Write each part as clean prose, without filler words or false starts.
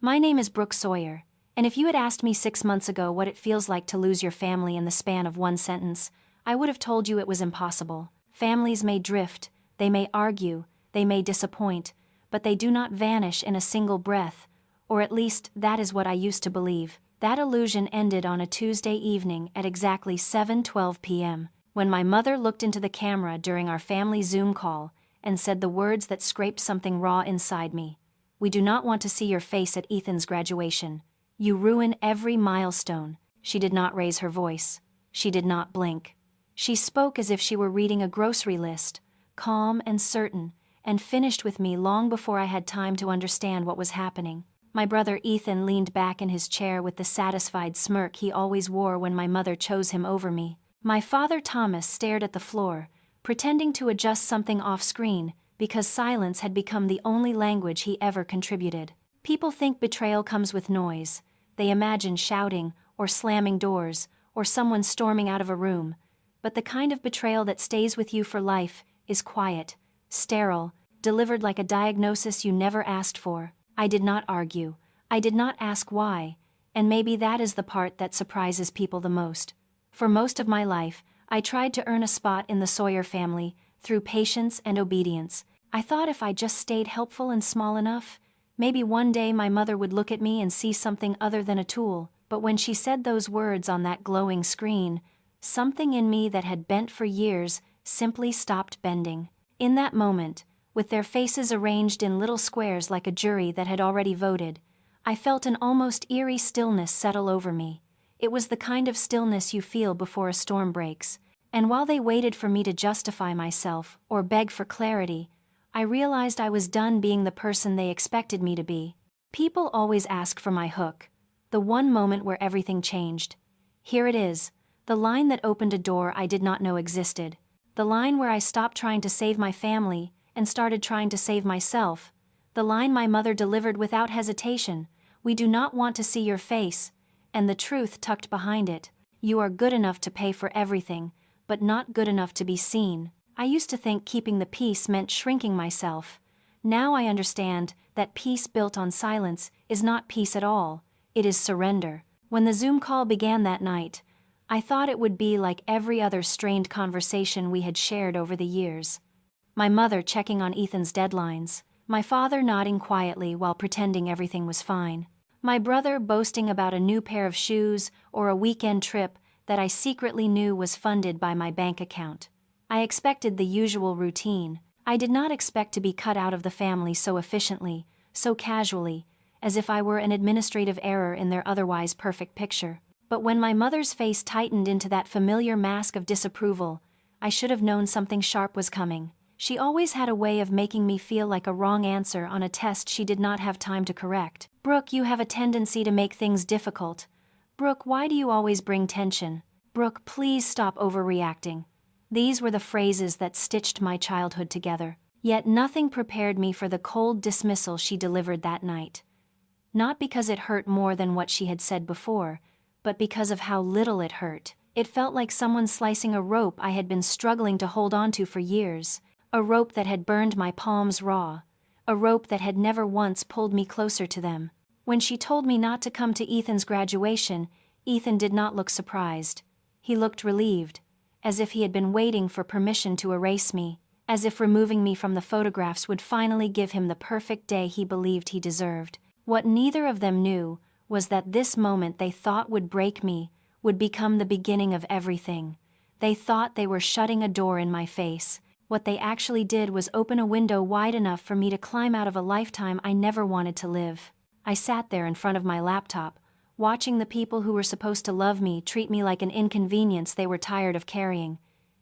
My name is Brooke Sawyer, and if you had asked me 6 months ago what it feels like to lose your family in the span of one sentence, I would have told you it was impossible. Families may drift, they may argue, they may disappoint, but they do not vanish in a single breath, or at least that is what I used to believe. That illusion ended on a Tuesday evening at exactly 7:12 p.m., when my mother looked into the camera during our family Zoom call and said the words that scraped something raw inside me. "We do not want to see your face at Ethan's graduation. You ruin every milestone." She did not raise her voice. She did not blink. She spoke as if she were reading a grocery list, calm and certain, and finished with me long before I had time to understand what was happening. My brother Ethan leaned back in his chair with the satisfied smirk he always wore when my mother chose him over me. My father Thomas stared at the floor, pretending to adjust something off-screen, because silence had become the only language he ever contributed. People think betrayal comes with noise. They imagine shouting, or slamming doors, or someone storming out of a room. But the kind of betrayal that stays with you for life is quiet, sterile, delivered like a diagnosis you never asked for. I did not argue. I did not ask why, and maybe that is the part that surprises people the most. For most of my life, I tried to earn a spot in the Sawyer family through patience and obedience. I thought if I just stayed helpful and small enough, maybe one day my mother would look at me and see something other than a tool. But when she said those words on that glowing screen, something in me that had bent for years simply stopped bending. In that moment, with their faces arranged in little squares like a jury that had already voted, I felt an almost eerie stillness settle over me. It was the kind of stillness you feel before a storm breaks. And while they waited for me to justify myself or beg for clarity, I realized I was done being the person they expected me to be. People always ask for my hook, the one moment where everything changed. Here it is, the line that opened a door I did not know existed, the line where I stopped trying to save my family and started trying to save myself, the line my mother delivered without hesitation: "We do not want to see your face," and the truth tucked behind it: "You are good enough to pay for everything, but not good enough to be seen." I used to think keeping the peace meant shrinking myself. Now I understand that peace built on silence is not peace at all, it is surrender. When the Zoom call began that night, I thought it would be like every other strained conversation we had shared over the years. My mother checking on Ethan's deadlines, my father nodding quietly while pretending everything was fine, my brother boasting about a new pair of shoes or a weekend trip that I secretly knew was funded by my bank account. I expected the usual routine. I did not expect to be cut out of the family so efficiently, so casually, as if I were an administrative error in their otherwise perfect picture. But when my mother's face tightened into that familiar mask of disapproval, I should have known something sharp was coming. She always had a way of making me feel like a wrong answer on a test she did not have time to correct. "Brooke, you have a tendency to make things difficult. Brooke, why do you always bring tension? Brooke, please stop overreacting." These were the phrases that stitched my childhood together. Yet nothing prepared me for the cold dismissal she delivered that night. Not because it hurt more than what she had said before, but because of how little it hurt. It felt like someone slicing a rope I had been struggling to hold onto for years, a rope that had burned my palms raw, a rope that had never once pulled me closer to them. When she told me not to come to Ethan's graduation, Ethan did not look surprised. He looked relieved, as if he had been waiting for permission to erase me, as if removing me from the photographs would finally give him the perfect day he believed he deserved. What neither of them knew was that this moment they thought would break me would become the beginning of everything. They thought they were shutting a door in my face. What they actually did was open a window wide enough for me to climb out of a lifetime I never wanted to live. I sat there in front of my laptop, watching the people who were supposed to love me treat me like an inconvenience they were tired of carrying.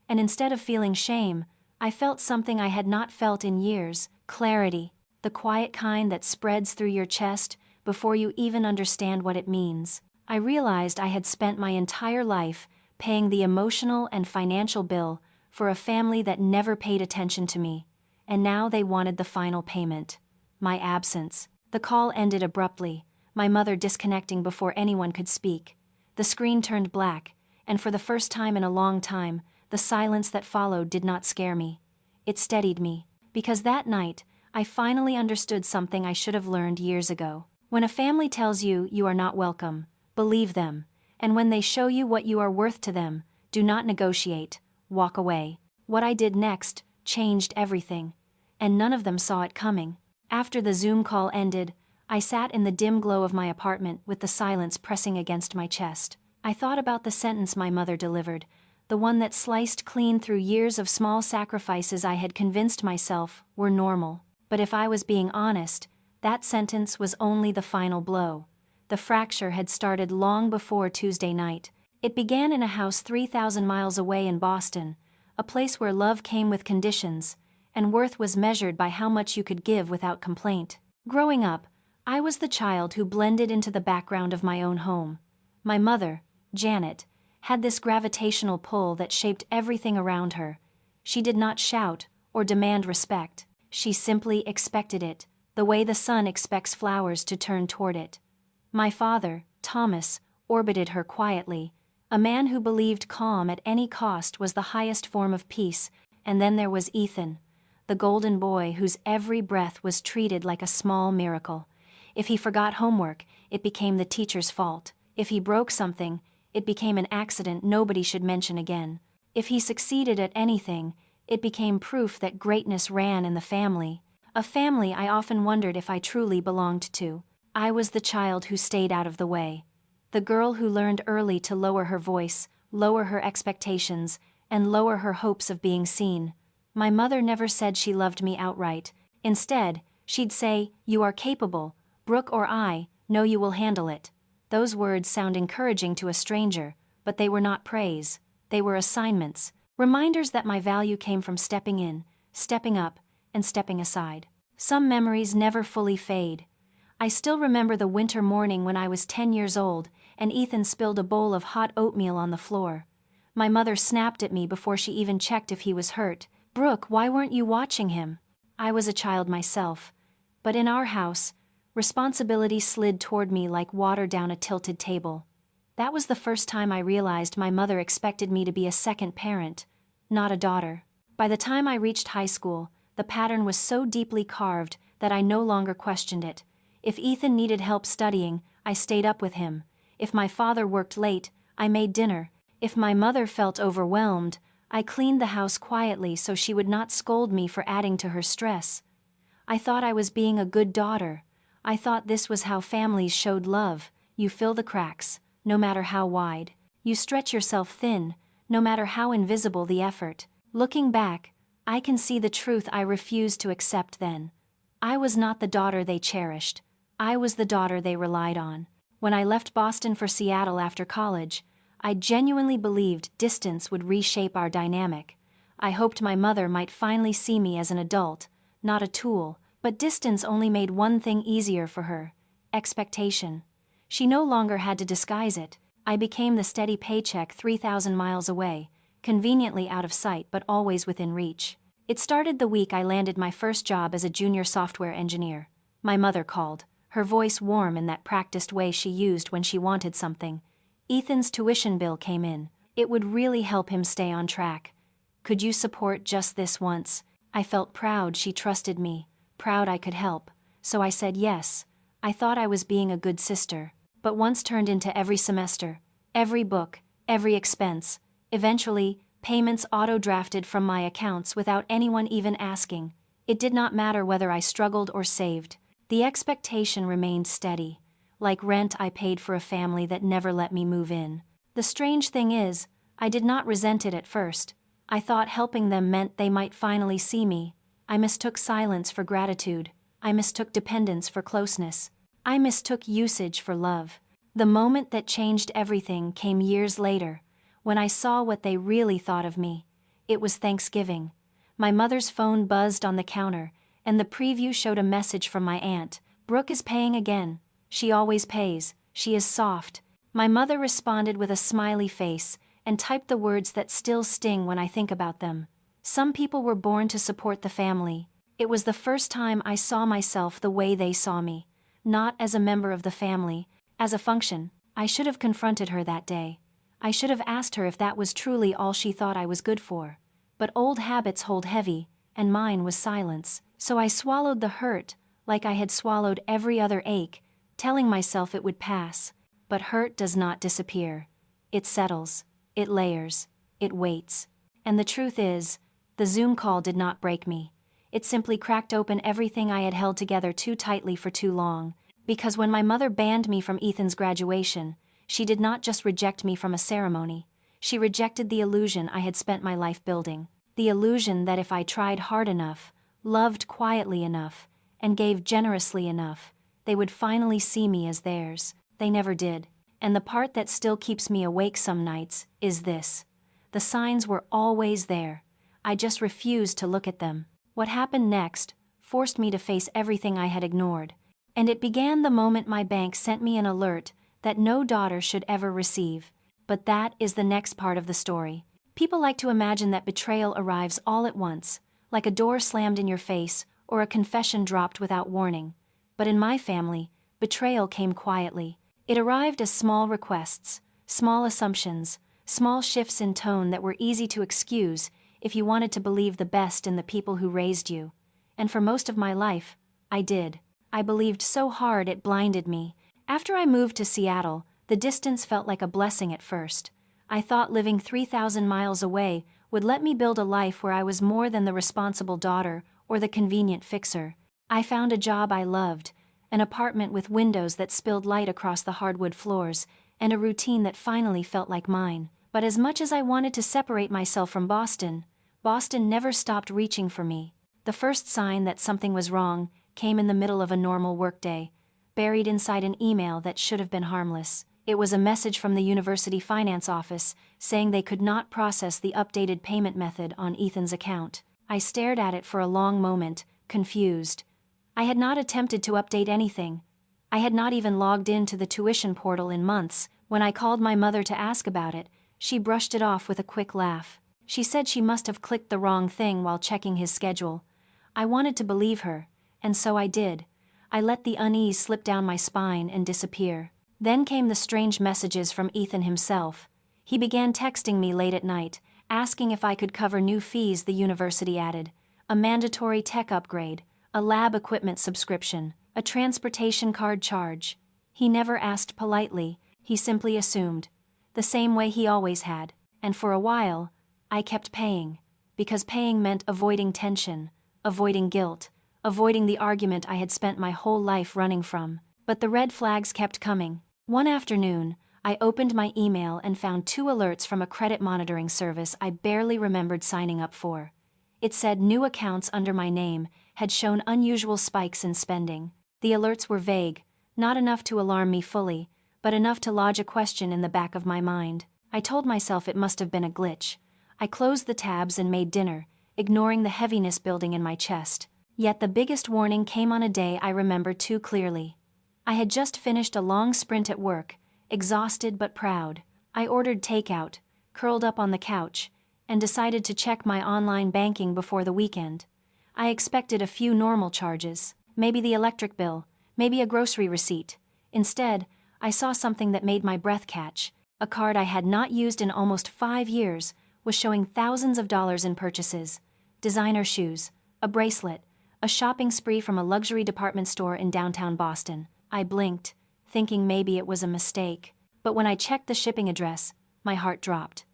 And instead of feeling shame, I felt something I had not felt in years: clarity, the quiet kind that spreads through your chest before you even understand what it means. I realized I had spent my entire life paying the emotional and financial bill for a family that never paid attention to me, and now they wanted the final payment: my absence. The call ended abruptly, my mother disconnecting before anyone could speak. The screen turned black, and for the first time in a long time, the silence that followed did not scare me. It steadied me, because that night, I finally understood something I should have learned years ago. When a family tells you you are not welcome, believe them, and when they show you what you are worth to them, do not negotiate, walk away. What I did next changed everything, and none of them saw it coming. After the Zoom call ended, I sat in the dim glow of my apartment with the silence pressing against my chest. I thought about the sentence my mother delivered, the one that sliced clean through years of small sacrifices I had convinced myself were normal. But if I was being honest, that sentence was only the final blow. The fracture had started long before Tuesday night. It began in a house 3,000 miles away in Boston, a place where love came with conditions, and worth was measured by how much you could give without complaint. Growing up, I was the child who blended into the background of my own home. My mother, Janet, had this gravitational pull that shaped everything around her. She did not shout or demand respect. She simply expected it, the way the sun expects flowers to turn toward it. My father, Thomas, orbited her quietly, a man who believed calm at any cost was the highest form of peace, and then there was Ethan, the golden boy whose every breath was treated like a small miracle. If he forgot homework, it became the teacher's fault. If he broke something, it became an accident nobody should mention again. If he succeeded at anything, it became proof that greatness ran in the family, a family I often wondered if I truly belonged to. I was the child who stayed out of the way, the girl who learned early to lower her voice, lower her expectations, and lower her hopes of being seen. My mother never said she loved me outright. Instead, she'd say, "You are capable, Brooke or I know you will handle it." Those words sound encouraging to a stranger, but they were not praise. They were assignments, reminders that my value came from stepping in, stepping up, and stepping aside. Some memories never fully fade. I still remember the winter morning when I was 10 years old, and Ethan spilled a bowl of hot oatmeal on the floor. My mother snapped at me before she even checked if he was hurt. "Brooke, why weren't you watching him?" I was a child myself. But in our house, responsibility slid toward me like water down a tilted table. That was the first time I realized my mother expected me to be a second parent, not a daughter. By the time I reached high school, the pattern was so deeply carved that I no longer questioned it. If Ethan needed help studying, I stayed up with him. If my father worked late, I made dinner. If my mother felt overwhelmed, I cleaned the house quietly so she would not scold me for adding to her stress. I thought I was being a good daughter. I thought this was how families showed love. You fill the cracks, no matter how wide. You stretch yourself thin, no matter how invisible the effort. Looking back, I can see the truth I refused to accept then. I was not the daughter they cherished. I was the daughter they relied on. When I left Boston for Seattle after college, I genuinely believed distance would reshape our dynamic. I hoped my mother might finally see me as an adult, not a tool, but distance only made one thing easier for her: expectation. She no longer had to disguise it. I became the steady paycheck 3,000 miles away, conveniently out of sight but always within reach. It started the week I landed my first job as a junior software engineer. My mother called, her voice warm in that practiced way she used when she wanted something. Ethan's tuition bill came in. It would really help him stay on track. "Could you support just this once?" I felt proud she trusted me, proud I could help, so I said yes. I thought I was being a good sister, but once turned into every semester, every book, every expense. Eventually, payments auto-drafted from my accounts without anyone even asking. It did not matter whether I struggled or saved. The expectation remained steady. Like rent I paid for a family that never let me move in. The strange thing is, I did not resent it at first. I thought helping them meant they might finally see me. I mistook silence for gratitude. I mistook dependence for closeness. I mistook usage for love. The moment that changed everything came years later, when I saw what they really thought of me. It was Thanksgiving. My mother's phone buzzed on the counter, and the preview showed a message from my aunt. "Brooke is paying again. She always pays. She is soft." My mother responded with a smiley face and typed the words that still sting when I think about them. Some people were born to support the family. It was the first time I saw myself the way they saw me, not as a member of the family, as a function. I should have confronted her that day. I should have asked her if that was truly all she thought I was good for. But old habits hold heavy, and mine was silence. So I swallowed the hurt, like I had swallowed every other ache, telling myself it would pass. But hurt does not disappear. It settles, it layers, it waits. And the truth is, the Zoom call did not break me. It simply cracked open everything I had held together too tightly for too long. Because when my mother banned me from Ethan's graduation, she did not just reject me from a ceremony. She rejected the illusion I had spent my life building. The illusion that if I tried hard enough, loved quietly enough, and gave generously enough, they would finally see me as theirs. They never did. And the part that still keeps me awake some nights is this. The signs were always there. I just refused to look at them. What happened next forced me to face everything I had ignored. And it began the moment my bank sent me an alert that no daughter should ever receive. But that is the next part of the story. People like to imagine that betrayal arrives all at once, like a door slammed in your face or a confession dropped without warning. But in my family, betrayal came quietly. It arrived as small requests, small assumptions, small shifts in tone that were easy to excuse if you wanted to believe the best in the people who raised you. And for most of my life, I did. I believed so hard it blinded me. After I moved to Seattle, the distance felt like a blessing at first. I thought living 3,000 miles away would let me build a life where I was more than the responsible daughter or the convenient fixer. I found a job I loved, an apartment with windows that spilled light across the hardwood floors, and a routine that finally felt like mine. But as much as I wanted to separate myself from Boston, Boston never stopped reaching for me. The first sign that something was wrong came in the middle of a normal workday, buried inside an email that should have been harmless. It was a message from the university finance office saying they could not process the updated payment method on Ethan's account. I stared at it for a long moment, confused. I had not attempted to update anything. I had not even logged into the tuition portal in months. When I called my mother to ask about it, she brushed it off with a quick laugh. She said she must have clicked the wrong thing while checking his schedule. I wanted to believe her, and so I did. I let the unease slip down my spine and disappear. Then came the strange messages from Ethan himself. He began texting me late at night, asking if I could cover new fees the university added, a mandatory tech upgrade, a lab equipment subscription, a transportation card charge. He never asked politely, he simply assumed, the same way he always had, and for a while, I kept paying, because paying meant avoiding tension, avoiding guilt, avoiding the argument I had spent my whole life running from. But the red flags kept coming. One afternoon, I opened my email and found 2 alerts from a credit monitoring service I barely remembered signing up for. It said new accounts under my name had shown unusual spikes in spending. The alerts were vague, not enough to alarm me fully, but enough to lodge a question in the back of my mind. I told myself it must have been a glitch. I closed the tabs and made dinner, ignoring the heaviness building in my chest. Yet the biggest warning came on a day I remember too clearly. I had just finished a long sprint at work, exhausted but proud. I ordered takeout, curled up on the couch, and decided to check my online banking before the weekend. I expected a few normal charges, maybe the electric bill, maybe a grocery receipt. Instead, I saw something that made my breath catch. A card I had not used in almost 5 years was showing thousands of dollars in purchases. Designer shoes, a bracelet, a shopping spree from a luxury department store in downtown Boston. I blinked, thinking maybe it was a mistake. But when I checked the shipping address, my heart dropped.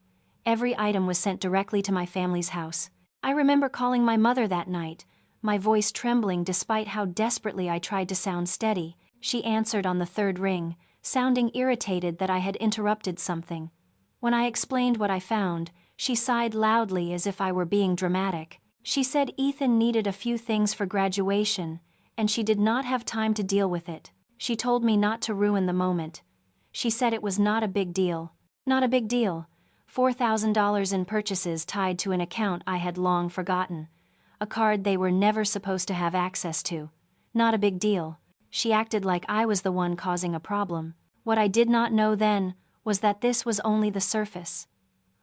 Every item was sent directly to my family's house. I remember calling my mother that night, my voice trembling despite how desperately I tried to sound steady. She answered on the 3rd ring, sounding irritated that I had interrupted something. When I explained what I found, she sighed loudly as if I were being dramatic. She said Ethan needed a few things for graduation, and she did not have time to deal with it. She told me not to ruin the moment. She said it was not a big deal. Not a big deal. $4,000 in purchases tied to an account I had long forgotten. A card they were never supposed to have access to. Not a big deal. She acted like I was the one causing a problem. What I did not know then was that this was only the surface.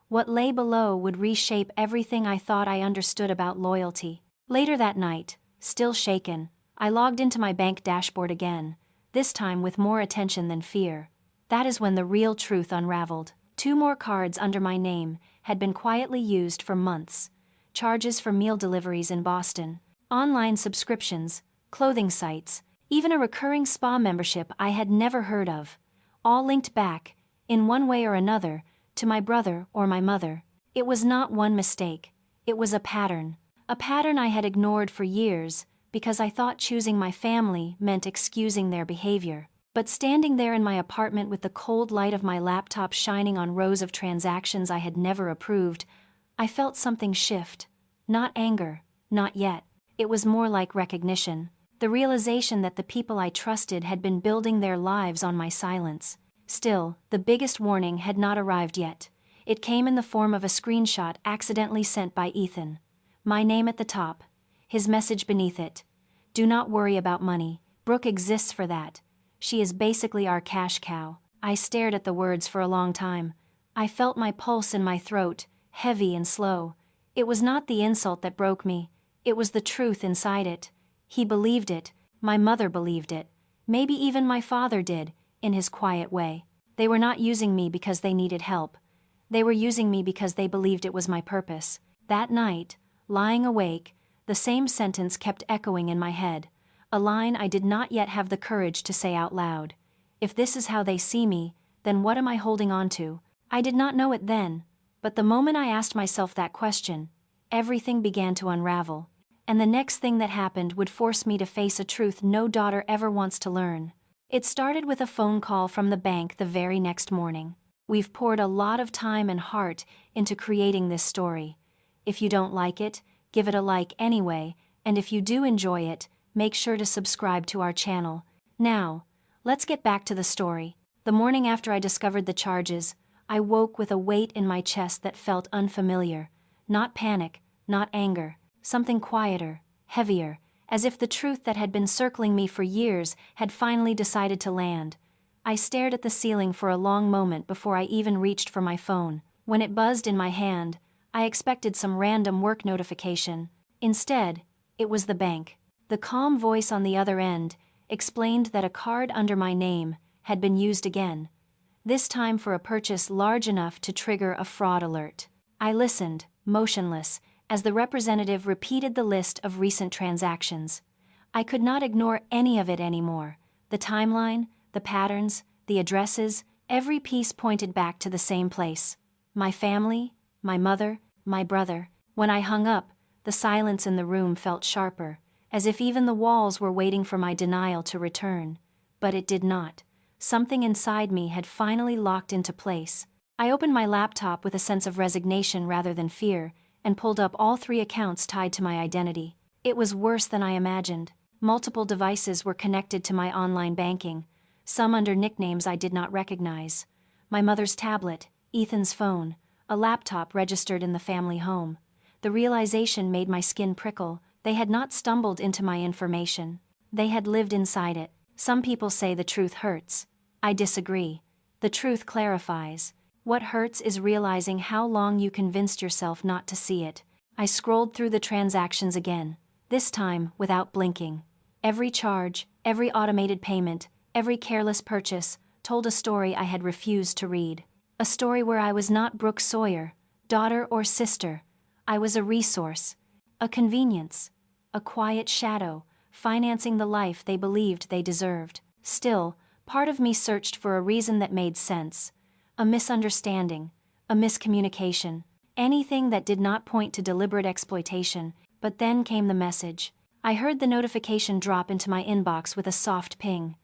What lay below would reshape everything I thought I understood about loyalty. Later that night, still shaken, I logged into my bank dashboard again, this time with more attention than fear. That is when the real truth unraveled. 2 more cards under my name had been quietly used for months. Charges for meal deliveries in Boston, online subscriptions, clothing sites, even a recurring spa membership I had never heard of. All linked back, in one way or another, to my brother or my mother. It was not one mistake. It was a pattern. A pattern I had ignored for years, because I thought choosing my family meant excusing their behavior. But standing there in my apartment with the cold light of my laptop shining on rows of transactions I had never approved, I felt something shift. Not anger, not yet. It was more like recognition. The realization that the people I trusted had been building their lives on my silence. Still, the biggest warning had not arrived yet. It came in the form of a screenshot accidentally sent by Ethan. My name at the top. His message beneath it. Do not worry about money. Brooke exists for that. She is basically our cash cow. I stared at the words for a long time. I felt my pulse in my throat, heavy and slow. It was not the insult that broke me. It was the truth inside it. He believed it. My mother believed it. Maybe even my father did, in his quiet way. They were not using me because they needed help. They were using me because they believed it was my purpose. That night, lying awake, the same sentence kept echoing in my head. A line I did not yet have the courage to say out loud. If this is how they see me, then what am I holding on to? I did not know it then, but the moment I asked myself that question, everything began to unravel. And the next thing that happened would force me to face a truth no daughter ever wants to learn. It started with a phone call from the bank the very next morning. We've poured a lot of time and heart into creating this story. If you don't like it, give it a like anyway, and if you do enjoy it, make sure to subscribe to our channel. Now, let's get back to the story. The morning after I discovered the charges, I woke with a weight in my chest that felt unfamiliar. Not panic, not anger, something quieter, heavier, as if the truth that had been circling me for years had finally decided to land. I stared at the ceiling for a long moment before I even reached for my phone. When it buzzed in my hand, I expected some random work notification. Instead, it was the bank. The calm voice on the other end explained that a card under my name had been used again, this time for a purchase large enough to trigger a fraud alert. I listened, motionless, as the representative repeated the list of recent transactions. I could not ignore any of it anymore. The timeline, the patterns, the addresses, every piece pointed back to the same place. My family, my mother, my brother. When I hung up, the silence in the room felt sharper, as if even the walls were waiting for my denial to return. But it did not. Something inside me had finally locked into place. I opened my laptop with a sense of resignation rather than fear, and pulled up all 3 accounts tied to my identity. It was worse than I imagined. Multiple devices were connected to my online banking, some under nicknames I did not recognize. My mother's tablet, Ethan's phone, a laptop registered in the family home. The realization made my skin prickle. They had not stumbled into my information. They had lived inside it. Some people say the truth hurts. I disagree. The truth clarifies. What hurts is realizing how long you convinced yourself not to see it. I scrolled through the transactions again, this time without blinking. Every charge, every automated payment, every careless purchase told a story I had refused to read. A story where I was not Brooke Sawyer, daughter or sister. I was a resource, a convenience, a quiet shadow, financing the life they believed they deserved. Still, part of me searched for a reason that made sense. A misunderstanding, a miscommunication, anything that did not point to deliberate exploitation. But then came the message. I heard the notification drop into my inbox with a soft ping.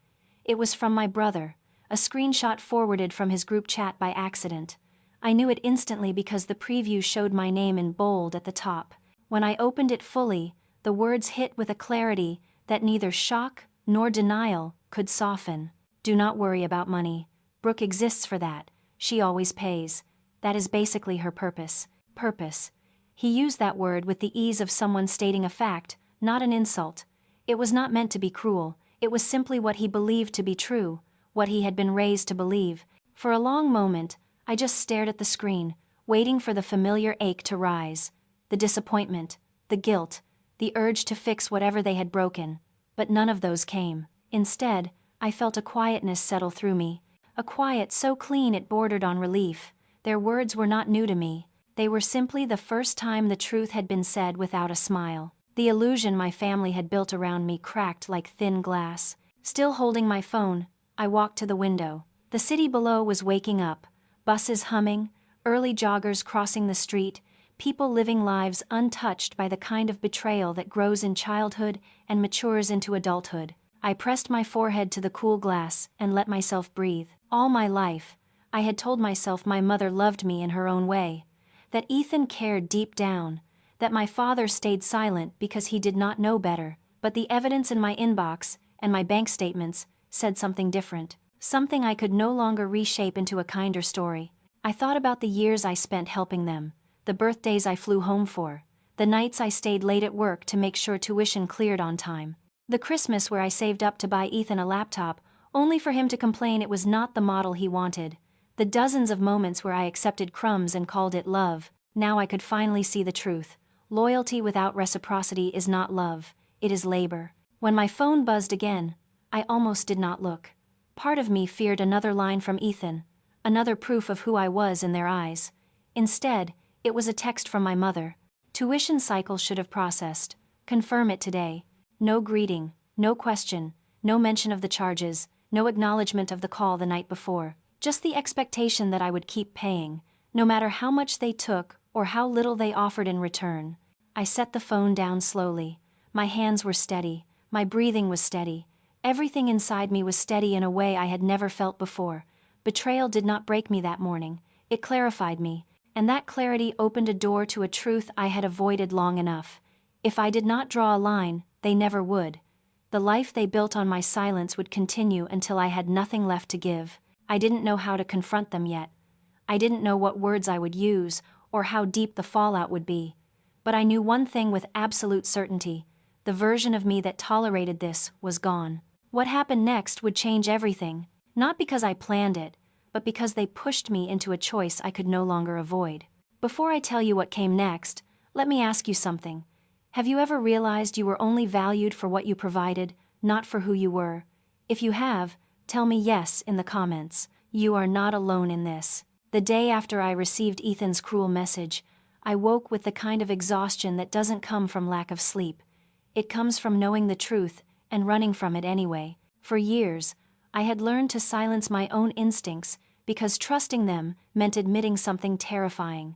It was from my brother, a screenshot forwarded from his group chat by accident. I knew it instantly because the preview showed my name in bold at the top. When I opened it fully, the words hit with a clarity that neither shock nor denial could soften. Do not worry about money. Brooke exists for that. She always pays. That is basically her purpose. Purpose. He used that word with the ease of someone stating a fact, not an insult. It was not meant to be cruel. It was simply what he believed to be true, what he had been raised to believe. For a long moment, I just stared at the screen, waiting for the familiar ache to rise. The disappointment, the guilt, the urge to fix whatever they had broken. But none of those came. Instead, I felt a quietness settle through me. A quiet so clean it bordered on relief. Their words were not new to me. They were simply the first time the truth had been said without a smile. The illusion my family had built around me cracked like thin glass. Still holding my phone, I walked to the window. The city below was waking up, buses humming, early joggers crossing the street, people living lives untouched by the kind of betrayal that grows in childhood and matures into adulthood. I pressed my forehead to the cool glass and let myself breathe. All my life, I had told myself my mother loved me in her own way, that Ethan cared deep down, that my father stayed silent because he did not know better, but the evidence in my inbox and my bank statements said something different, something I could no longer reshape into a kinder story. I thought about the years I spent helping them, the birthdays I flew home for, the nights I stayed late at work to make sure tuition cleared on time, the Christmas where I saved up to buy Ethan a laptop, only for him to complain it was not the model he wanted, the dozens of moments where I accepted crumbs and called it love. Now I could finally see the truth. Loyalty without reciprocity is not love, it is labor. When my phone buzzed again, I almost did not look. Part of me feared another line from Ethan, another proof of who I was in their eyes. Instead, it was a text from my mother. Tuition cycle should have processed. Confirm it today. No greeting, no question, no mention of the charges, no acknowledgement of the call the night before. Just the expectation that I would keep paying, no matter how much they took or how little they offered in return. I set the phone down slowly. My hands were steady, my breathing was steady. Everything inside me was steady in a way I had never felt before. Betrayal did not break me that morning, it clarified me, and that clarity opened a door to a truth I had avoided long enough. If I did not draw a line, they never would. The life they built on my silence would continue until I had nothing left to give. I didn't know how to confront them yet. I didn't know what words I would use, or how deep the fallout would be. But I knew one thing with absolute certainty: the version of me that tolerated this was gone. What happened next would change everything, not because I planned it, but because they pushed me into a choice I could no longer avoid. Before I tell you what came next, let me ask you something. Have you ever realized you were only valued for what you provided, not for who you were? If you have, tell me yes in the comments. You are not alone in this. The day after I received Ethan's cruel message, I woke with the kind of exhaustion that doesn't come from lack of sleep. It comes from knowing the truth and running from it anyway. For years, I had learned to silence my own instincts because trusting them meant admitting something terrifying.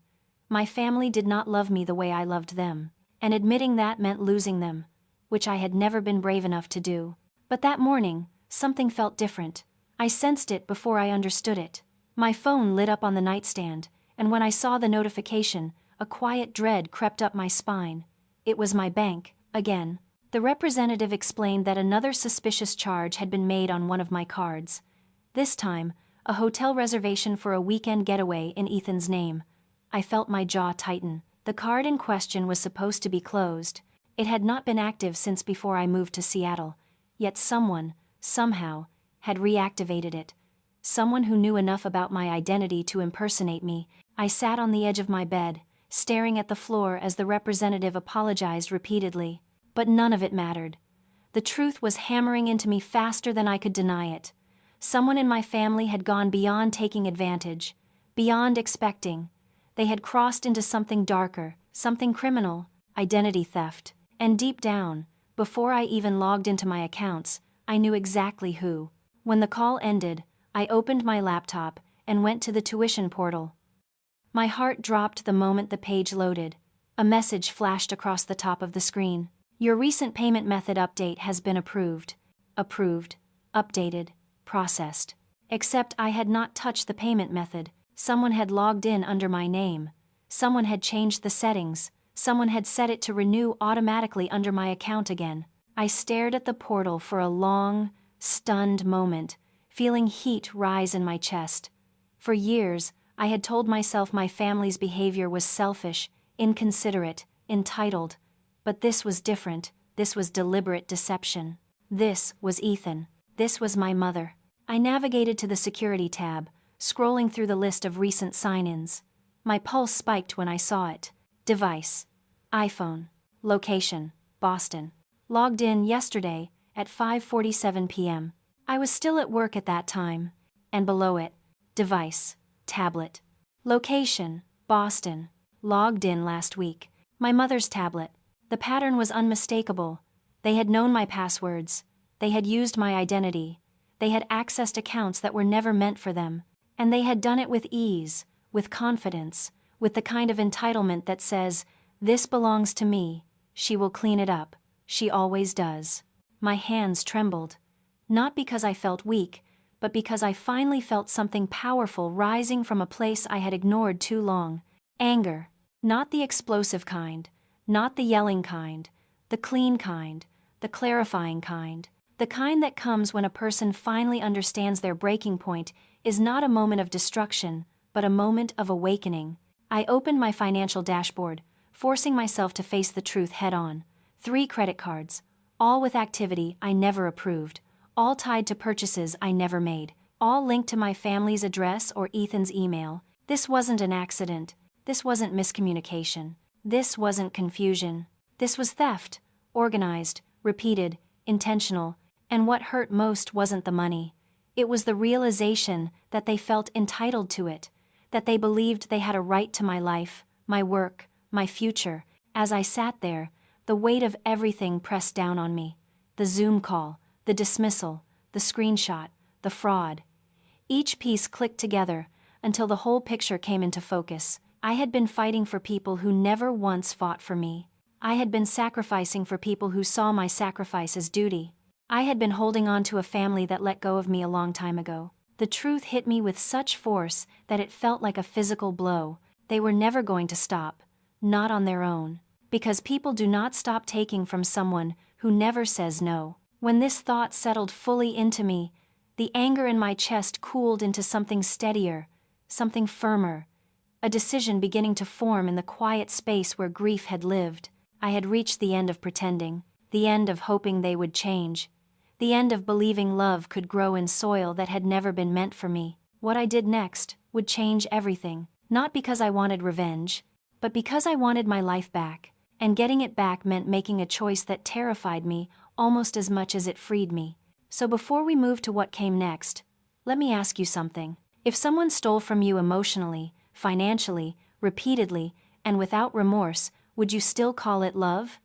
My family did not love me the way I loved them, and admitting that meant losing them, which I had never been brave enough to do. But that morning, something felt different. I sensed it before I understood it. My phone lit up on the nightstand, and when I saw the notification, a quiet dread crept up my spine. It was my bank, again. The representative explained that another suspicious charge had been made on one of my cards. This time, a hotel reservation for a weekend getaway in Ethan's name. I felt my jaw tighten. The card in question was supposed to be closed. It had not been active since before I moved to Seattle. Yet someone, somehow, had reactivated it. Someone who knew enough about my identity to impersonate me. I sat on the edge of my bed, staring at the floor as the representative apologized repeatedly. But none of it mattered. The truth was hammering into me faster than I could deny it. Someone in my family had gone beyond taking advantage, beyond expecting. They had crossed into something darker, something criminal, identity theft. And deep down, before I even logged into my accounts, I knew exactly who. When the call ended, I opened my laptop and went to the tuition portal. My heart dropped the moment the page loaded. A message flashed across the top of the screen. Your recent payment method update has been approved. Approved, updated, processed. Except I had not touched the payment method. Someone had logged in under my name. Someone had changed the settings. Someone had set it to renew automatically under my account again. I stared at the portal for a long, stunned moment, feeling heat rise in my chest. For years, I had told myself my family's behavior was selfish, inconsiderate, entitled. But this was different. This was deliberate deception. This was Ethan. This was my mother. I navigated to the security tab, scrolling through the list of recent sign-ins. My pulse spiked when I saw it. Device: iPhone. Location: Boston. Logged in yesterday at 5:47 p.m. I was still at work at that time. And below it: device: tablet. Location: Boston. Logged in last week. My mother's tablet. The pattern was unmistakable. They had known my passwords. They had used my identity. They had accessed accounts that were never meant for them. And they had done it with ease, with confidence, with the kind of entitlement that says, "This belongs to me, she will clean it up, she always does." My hands trembled. Not because I felt weak, but because I finally felt something powerful rising from a place I had ignored too long. Anger. Not the explosive kind, not the yelling kind, the clean kind, the clarifying kind. The kind that comes when a person finally understands their breaking point is not a moment of destruction, but a moment of awakening. I opened my financial dashboard, forcing myself to face the truth head-on. 3 credit cards, all with activity I never approved, all tied to purchases I never made, all linked to my family's address or Ethan's email. This wasn't an accident. This wasn't miscommunication. This wasn't confusion. This was theft, organized, repeated, intentional, and what hurt most wasn't the money. It was the realization that they felt entitled to it, that they believed they had a right to my life, my work, my future. As I sat there, the weight of everything pressed down on me. The Zoom call, the dismissal, the screenshot, the fraud. Each piece clicked together until the whole picture came into focus. I had been fighting for people who never once fought for me. I had been sacrificing for people who saw my sacrifice as duty. I had been holding on to a family that let go of me a long time ago. The truth hit me with such force that it felt like a physical blow. They were never going to stop, not on their own. Because people do not stop taking from someone who never says no. When this thought settled fully into me, the anger in my chest cooled into something steadier, something firmer. A decision beginning to form in the quiet space where grief had lived. I had reached the end of pretending, the end of hoping they would change, the end of believing love could grow in soil that had never been meant for me. What I did next would change everything, not because I wanted revenge, but because I wanted my life back, and getting it back meant making a choice that terrified me almost as much as it freed me. So before we move to what came next, let me ask you something. If someone stole from you emotionally, financially, repeatedly, and without remorse, would you still call it love?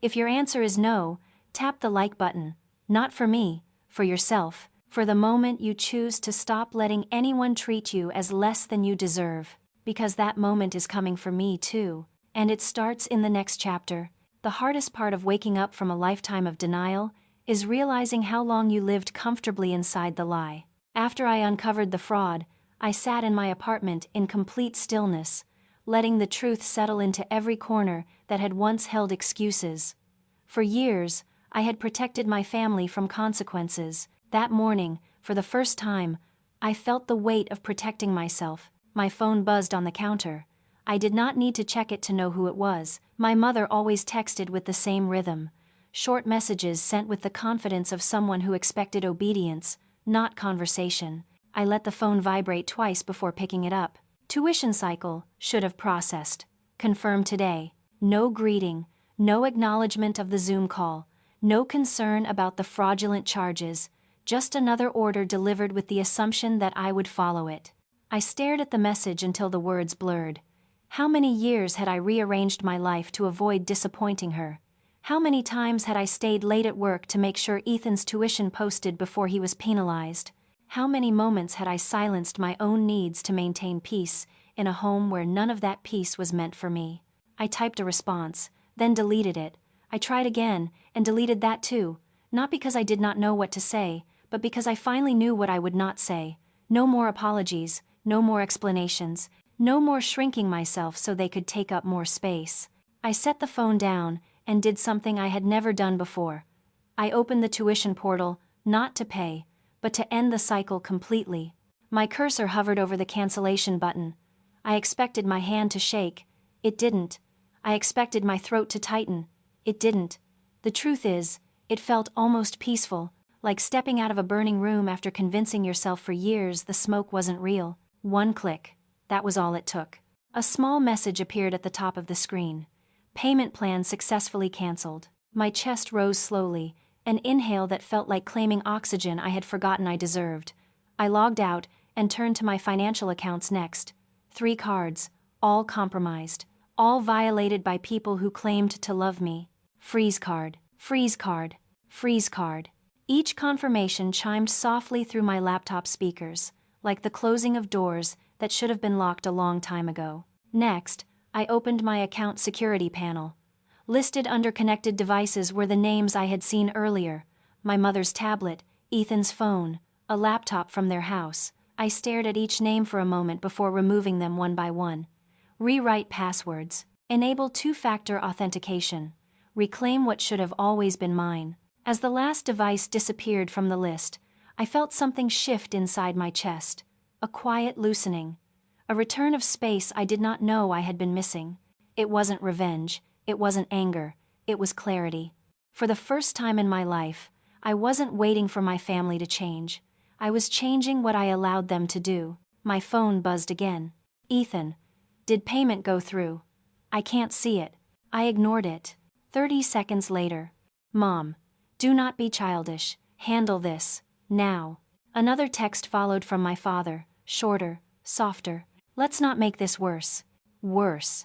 If your answer is no, tap the like button. Not for me, for yourself, for the moment you choose to stop letting anyone treat you as less than you deserve. Because that moment is coming for me too. And it starts in the next chapter. The hardest part of waking up from a lifetime of denial is realizing how long you lived comfortably inside the lie. After I uncovered the fraud, I sat in my apartment in complete stillness, letting the truth settle into every corner that had once held excuses. For years, I had protected my family from consequences. That morning, for the first time, I felt the weight of protecting myself. My phone buzzed on the counter. I did not need to check it to know who it was. My mother always texted with the same rhythm. Short messages sent with the confidence of someone who expected obedience, not conversation. I let the phone vibrate twice before picking it up. Tuition cycle, should have processed. Confirmed today. No greeting, no acknowledgement of the Zoom call, no concern about the fraudulent charges, just another order delivered with the assumption that I would follow it. I stared at the message until the words blurred. How many years had I rearranged my life to avoid disappointing her? How many times had I stayed late at work to make sure Ethan's tuition posted before he was penalized? How many moments had I silenced my own needs to maintain peace in a home where none of that peace was meant for me? I typed a response, then deleted it. I tried again, and deleted that too, not because I did not know what to say, but because I finally knew what I would not say. No more apologies, no more explanations, no more shrinking myself so they could take up more space. I set the phone down and did something I had never done before. I opened the tuition portal, not to pay, but to end the cycle completely. My cursor hovered over the cancellation button. I expected my hand to shake. It didn't. I expected my throat to tighten. It didn't. The truth is, it felt almost peaceful, like stepping out of a burning room after convincing yourself for years the smoke wasn't real. One click. That was all it took. A small message appeared at the top of the screen. Payment plan successfully canceled. My chest rose slowly, an inhale that felt like claiming oxygen I had forgotten I deserved. I logged out and turned to my financial accounts next. 3 cards, all compromised, all violated by people who claimed to love me. Freeze card, freeze card, freeze card. Each confirmation chimed softly through my laptop speakers, like the closing of doors that should have been locked a long time ago. Next, I opened my account security panel. Listed under connected devices were the names I had seen earlier: my mother's tablet, Ethan's phone, a laptop from their house. I stared at each name for a moment before removing them one by one. Rewrite passwords. Enable two-factor authentication. Reclaim what should have always been mine. As the last device disappeared from the list, I felt something shift inside my chest. A quiet loosening. A return of space I did not know I had been missing. It wasn't revenge. It wasn't anger. It was clarity. For the first time in my life, I wasn't waiting for my family to change. I was changing what I allowed them to do. My phone buzzed again. Ethan. Did payment go through? I can't see it. I ignored it. 30 seconds later. Mom. Do not be childish. Handle this. Now. Another text followed from my father, shorter, softer. Let's not make this worse. Worse.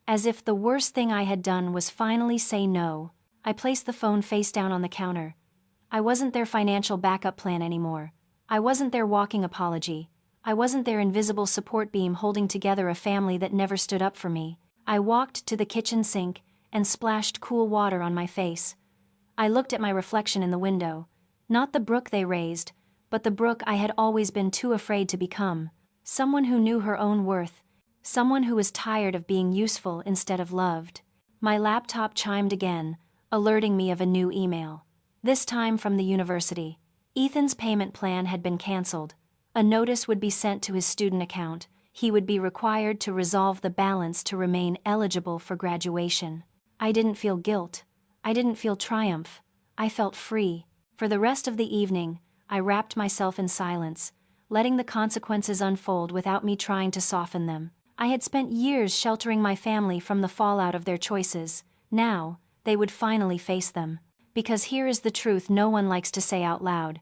As if the worst thing I had done was finally say no, I placed the phone face down on the counter. I wasn't their financial backup plan anymore. I wasn't their walking apology. I wasn't their invisible support beam holding together a family that never stood up for me. I walked to the kitchen sink and splashed cool water on my face. I looked at my reflection in the window. Not the Brooke they raised, but the Brooke I had always been too afraid to become. Someone who knew her own worth. Someone who was tired of being useful instead of loved. My laptop chimed again, alerting me of a new email. This time from the university. Ethan's payment plan had been canceled. A notice would be sent to his student account. He would be required to resolve the balance to remain eligible for graduation. I didn't feel guilt. I didn't feel triumph. I felt free. For the rest of the evening, I wrapped myself in silence, letting the consequences unfold without me trying to soften them. I had spent years sheltering my family from the fallout of their choices. Now, they would finally face them. Because here is the truth no one likes to say out loud.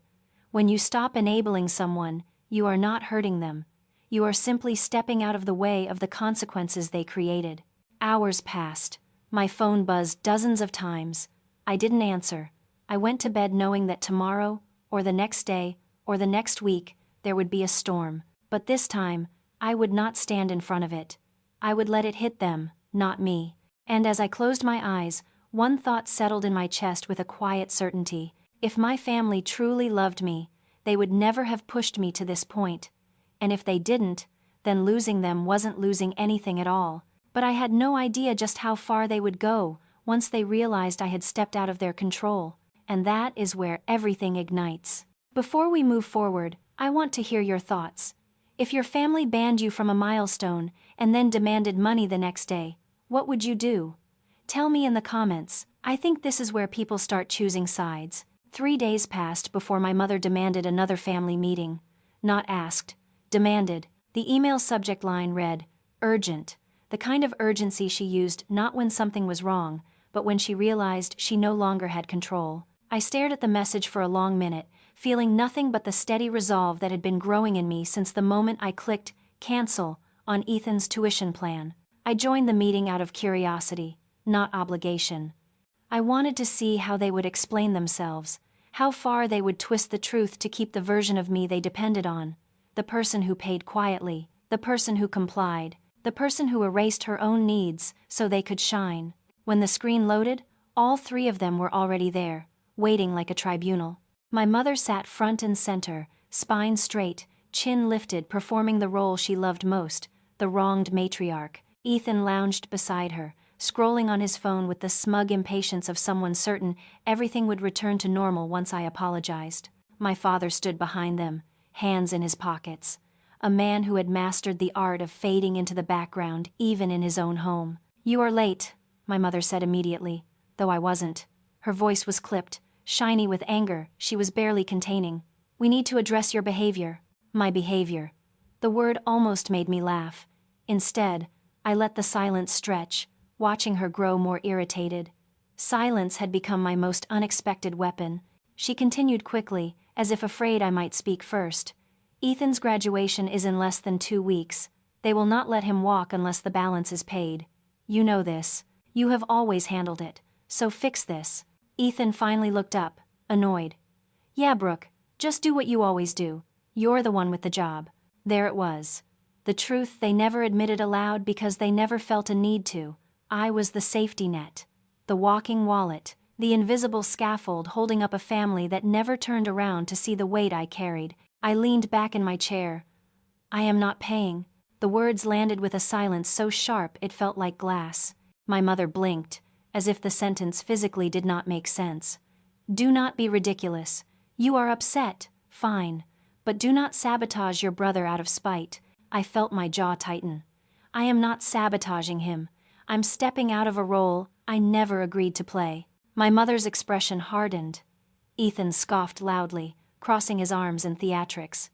When you stop enabling someone, you are not hurting them. You are simply stepping out of the way of the consequences they created. Hours passed. My phone buzzed dozens of times. I didn't answer. I went to bed knowing that tomorrow, or the next day, or the next week, there would be a storm. But this time, I would not stand in front of it. I would let it hit them, not me. And as I closed my eyes, one thought settled in my chest with a quiet certainty. If my family truly loved me, they would never have pushed me to this point. And if they didn't, then losing them wasn't losing anything at all. But I had no idea just how far they would go once they realized I had stepped out of their control. And that is where everything ignites. Before we move forward, I want to hear your thoughts. If your family banned you from a milestone and then demanded money the next day, what would you do? Tell me in the comments. I think this is where people start choosing sides. 3 days passed before my mother demanded another family meeting. Not asked. Demanded. The email subject line read, urgent. The kind of urgency she used not when something was wrong, but when she realized she no longer had control. I stared at the message for a long minute, feeling nothing but the steady resolve that had been growing in me since the moment I clicked cancel on Ethan's tuition plan. I joined the meeting out of curiosity, not obligation. I wanted to see how they would explain themselves, how far they would twist the truth to keep the version of me they depended on. The person who paid quietly, the person who complied, the person who erased her own needs so they could shine. When the screen loaded, all three of them were already there, waiting like a tribunal. My mother sat front and center, spine straight, chin lifted, performing the role she loved most, the wronged matriarch. Ethan lounged beside her, scrolling on his phone with the smug impatience of someone certain everything would return to normal once I apologized. My father stood behind them, hands in his pockets. A man who had mastered the art of fading into the background even in his own home. "You are late," my mother said immediately, though I wasn't. Her voice was clipped, shiny with anger she was barely containing. "We need to address your behavior." My behavior. The word almost made me laugh. Instead, I let the silence stretch, watching her grow more irritated. Silence had become my most unexpected weapon. She continued quickly, as if afraid I might speak first. "Ethan's graduation is in less than 2 weeks. They will not let him walk unless the balance is paid. You know this. You have always handled it. So fix this." Ethan finally looked up, annoyed. Yeah, Brooke, just do what you always do. You're the one with the job. There it was. The truth they never admitted aloud because they never felt a need to. I was the safety net. The walking wallet, the invisible scaffold holding up a family that never turned around to see the weight I carried. I leaned back in my chair. I am not paying. The words landed with a silence so sharp it felt like glass. My mother blinked, as if the sentence physically did not make sense. Do not be ridiculous. You are upset, fine. But do not sabotage your brother out of spite. I felt my jaw tighten. I am not sabotaging him. I'm stepping out of a role I never agreed to play. My mother's expression hardened. Ethan scoffed loudly, crossing his arms in theatrics.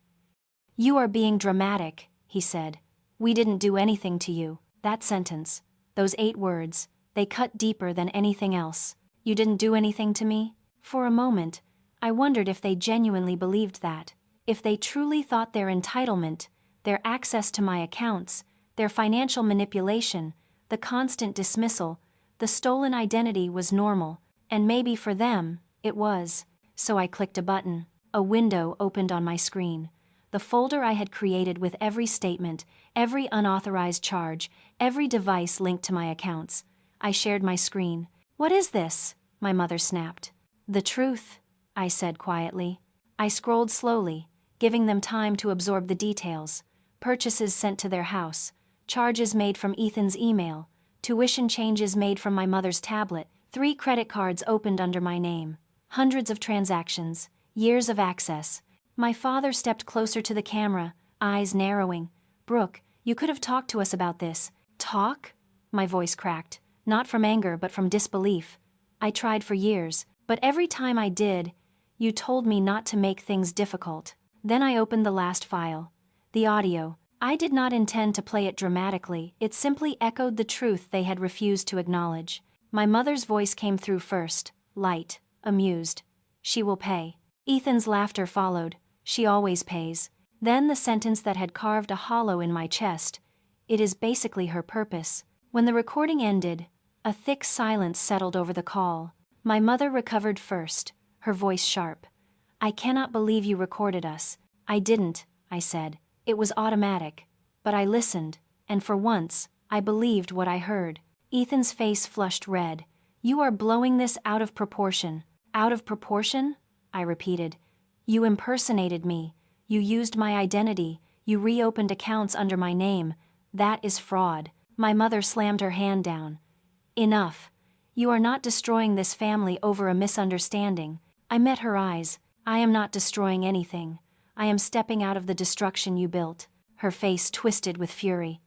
You are being dramatic, he said. We didn't do anything to you. That sentence, those 8 words, they cut deeper than anything else. You didn't do anything to me? For a moment, I wondered if they genuinely believed that. If they truly thought their entitlement, their access to my accounts, their financial manipulation, the constant dismissal, the stolen identity was normal, and maybe for them, it was. So I clicked a button. A window opened on my screen. The folder I had created with every statement, every unauthorized charge, every device linked to my accounts. I shared my screen. What is this? My mother snapped. The truth, I said quietly. I scrolled slowly, giving them time to absorb the details. Purchases sent to their house, charges made from Ethan's email, tuition changes made from my mother's tablet, 3 credit cards opened under my name, hundreds of transactions, years of access. My father stepped closer to the camera, eyes narrowing. Brooke, you could have talked to us about this. Talk? My voice cracked, not from anger but from disbelief. I tried for years, but every time I did, you told me not to make things difficult. Then I opened the last file. The audio. I did not intend to play it dramatically, it simply echoed the truth they had refused to acknowledge. My mother's voice came through first, light, amused. She will pay. Ethan's laughter followed. She always pays. Then the sentence that had carved a hollow in my chest. It is basically her purpose. When the recording ended, a thick silence settled over the call. My mother recovered first, her voice sharp. I cannot believe you recorded us. I didn't, I said. It was automatic. But I listened, and for once, I believed what I heard. Ethan's face flushed red. You are blowing this out of proportion. Out of proportion? I repeated. You impersonated me. You used my identity. You reopened accounts under my name. That is fraud. My mother slammed her hand down. Enough. You are not destroying this family over a misunderstanding. I met her eyes. I am not destroying anything. I am stepping out of the destruction you built. Her face twisted with fury.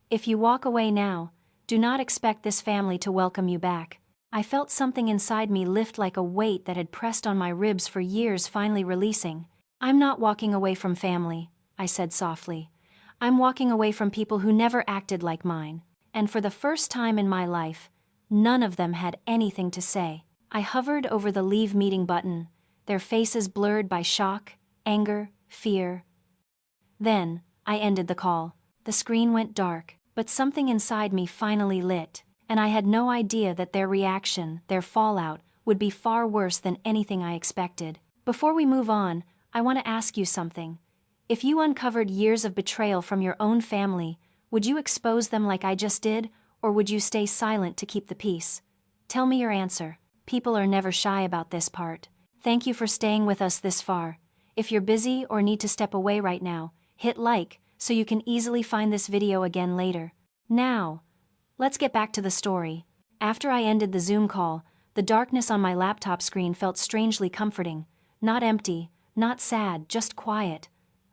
If you walk away now, do not expect this family to welcome you back. I felt something inside me lift like a weight that had pressed on my ribs for years finally releasing. I'm not walking away from family, I said softly. I'm walking away from people who never acted like mine. And for the first time in my life, none of them had anything to say. I hovered over the leave meeting button, their faces blurred by shock, anger, fear. Then, I ended the call. The screen went dark, but something inside me finally lit, and I had no idea that their reaction, their fallout, would be far worse than anything I expected. Before we move on, I want to ask you something. If you uncovered years of betrayal from your own family, would you expose them like I just did, or would you stay silent to keep the peace? Tell me your answer. People are never shy about this part. Thank you for staying with us this far. If you're busy or need to step away right now, hit like so you can easily find this video again later. Now, let's get back to the story. After I ended the Zoom call, the darkness on my laptop screen felt strangely comforting. Not empty, not sad, just quiet.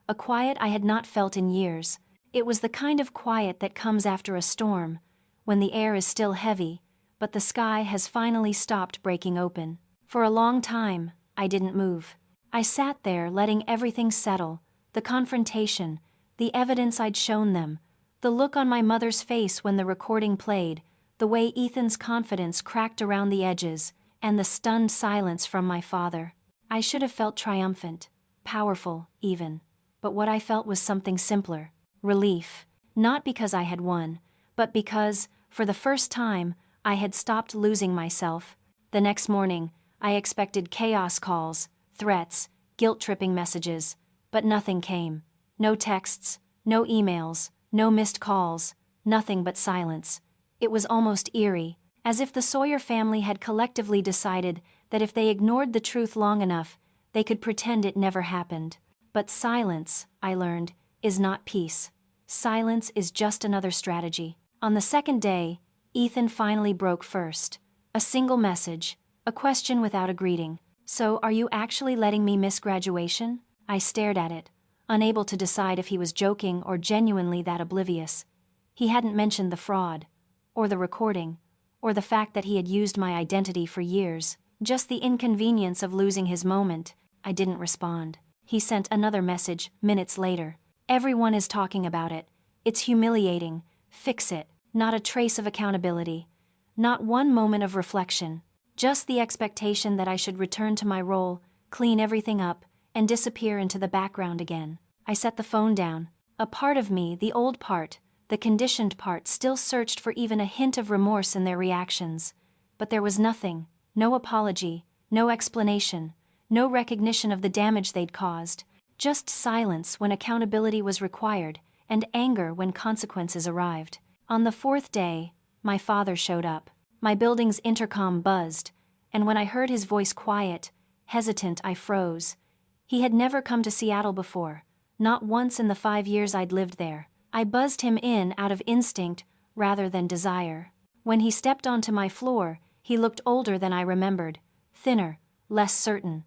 A quiet I had not felt in years. It was the kind of quiet that comes after a storm, when the air is still heavy, but the sky has finally stopped breaking open. For a long time, I didn't move. I sat there letting everything settle, the confrontation, the evidence I'd shown them, the look on my mother's face when the recording played, the way Ethan's confidence cracked around the edges, and the stunned silence from my father. I should have felt triumphant, powerful, even. But what I felt was something simpler. Relief. Not because I had won, but because, for the first time, I had stopped losing myself. The next morning, I expected chaos calls, threats, guilt-tripping messages, but nothing came. No texts, no emails, no missed calls, nothing but silence. It was almost eerie, as if the Sawyer family had collectively decided that if they ignored the truth long enough, they could pretend it never happened. But silence, I learned, is not peace. Silence is just another strategy. On the second day, Ethan finally broke first. A single message, a question without a greeting. "So, are you actually letting me miss graduation?" I stared at it, unable to decide if he was joking or genuinely that oblivious. He hadn't mentioned the fraud, or the recording, or the fact that he had used my identity for years, just the inconvenience of losing his moment. I didn't respond. He sent another message minutes later. "Everyone is talking about it. It's humiliating. Fix it." Not a trace of accountability. Not one moment of reflection. Just the expectation that I should return to my role, clean everything up, and disappear into the background again. I set the phone down. A part of me, the old part, the conditioned part, still searched for even a hint of remorse in their reactions. But there was nothing. No apology, no explanation, no recognition of the damage they'd caused. Just silence when accountability was required, and anger when consequences arrived. On the fourth day, my father showed up. My building's intercom buzzed, and when I heard his voice quiet, hesitant, I froze. He had never come to Seattle before, not once in the 5 years I'd lived there. I buzzed him in out of instinct rather than desire. When he stepped onto my floor, he looked older than I remembered, thinner, less certain,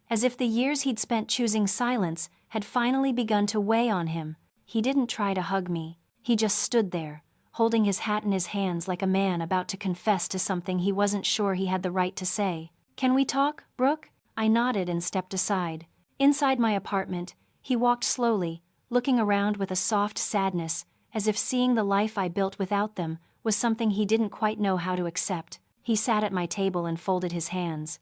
as if the years he'd spent choosing silence had finally begun to weigh on him. He didn't try to hug me. He just stood there, holding his hat in his hands like a man about to confess to something he wasn't sure he had the right to say. "Can we talk, Brooke?" I nodded and stepped aside. Inside my apartment, he walked slowly, looking around with a soft sadness, as if seeing the life I built without them was something he didn't quite know how to accept. He sat at my table and folded his hands.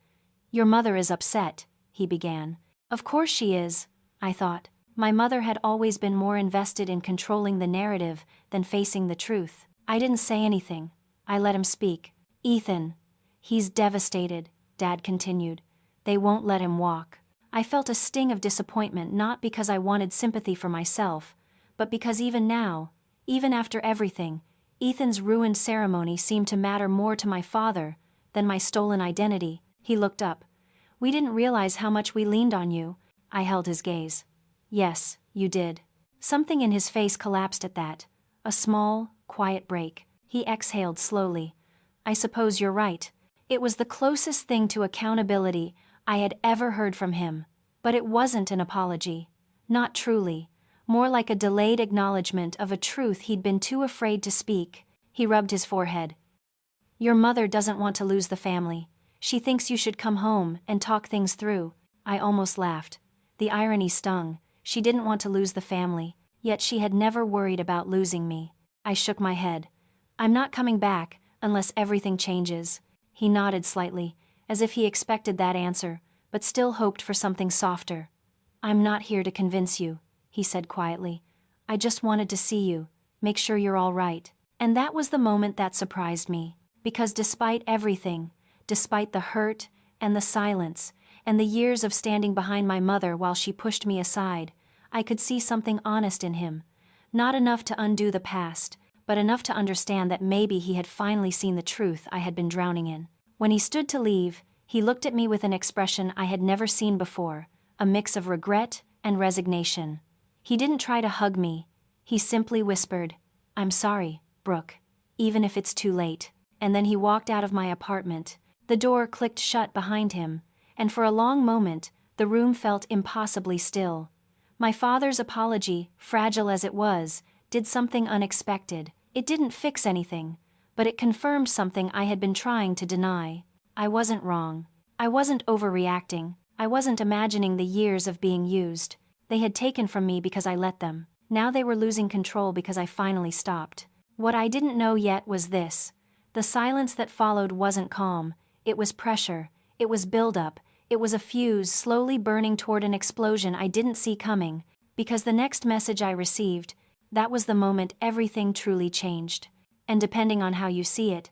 "Your mother is upset," he began. Of course she is, I thought. My mother had always been more invested in controlling the narrative than facing the truth. I didn't say anything. I let him speak. "Ethan. He's devastated," Dad continued. "They won't let him walk." I felt a sting of disappointment, not because I wanted sympathy for myself, but because even now, even after everything, Ethan's ruined ceremony seemed to matter more to my father than my stolen identity. He looked up. "We didn't realize how much we leaned on you." I held his gaze. "Yes, you did." Something in his face collapsed at that. A small, quiet break. He exhaled slowly. "I suppose you're right." It was the closest thing to accountability I had ever heard from him. But it wasn't an apology. Not truly. More like a delayed acknowledgement of a truth he'd been too afraid to speak. He rubbed his forehead. "Your mother doesn't want to lose the family. She thinks you should come home and talk things through." I almost laughed. The irony stung. She didn't want to lose the family, yet she had never worried about losing me. I shook my head. "I'm not coming back, unless everything changes." He nodded slightly, as if he expected that answer, but still hoped for something softer. "I'm not here to convince you," he said quietly. "I just wanted to see you, make sure you're all right." And that was the moment that surprised me, because despite everything, despite the hurt and the silence, and the years of standing behind my mother while she pushed me aside, I could see something honest in him. Not enough to undo the past, but enough to understand that maybe he had finally seen the truth I had been drowning in. When he stood to leave, he looked at me with an expression I had never seen before, a mix of regret and resignation. He didn't try to hug me. He simply whispered, "I'm sorry, Brooke, even if it's too late." And then he walked out of my apartment. The door clicked shut behind him, and for a long moment, the room felt impossibly still. My father's apology, fragile as it was, did something unexpected. It didn't fix anything, but it confirmed something I had been trying to deny. I wasn't wrong. I wasn't overreacting. I wasn't imagining the years of being used. They had taken from me because I let them. Now they were losing control because I finally stopped. What I didn't know yet was this. The silence that followed wasn't calm. It was pressure. It was buildup. It was a fuse slowly burning toward an explosion I didn't see coming, because the next message I received, that was the moment everything truly changed. And depending on how you see it,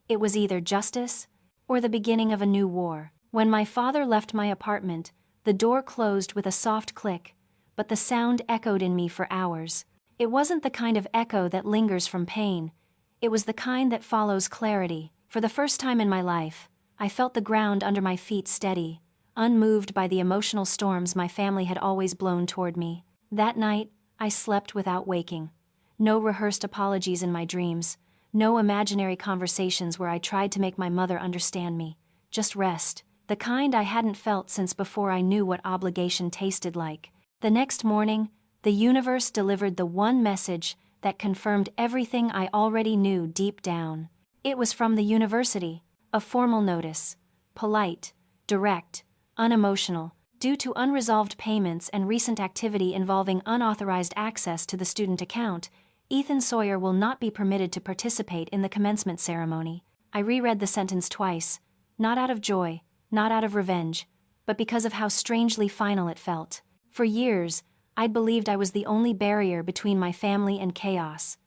it was either justice or the beginning of a new war. When my father left my apartment, The door closed with a soft click, but the sound echoed in me for hours. It wasn't the kind of echo that lingers from pain. It was the kind that follows clarity. For the first time in my life, I felt the ground under my feet steady, unmoved by the emotional storms my family had always blown toward me. That night, I slept without waking. No rehearsed apologies in my dreams, no imaginary conversations where I tried to make my mother understand me. Just rest, the kind I hadn't felt since before I knew what obligation tasted like. The next morning, the universe delivered the one message that confirmed everything I already knew deep down. It was from the university, a formal notice, polite, direct, unemotional. Due to unresolved payments and recent activity involving unauthorized access to the student account, Ethan Sawyer will not be permitted to participate in the commencement ceremony. I reread the sentence twice, not out of joy, not out of revenge, but because of how strangely final it felt. For years, I'd believed I was the only barrier between my family and chaos.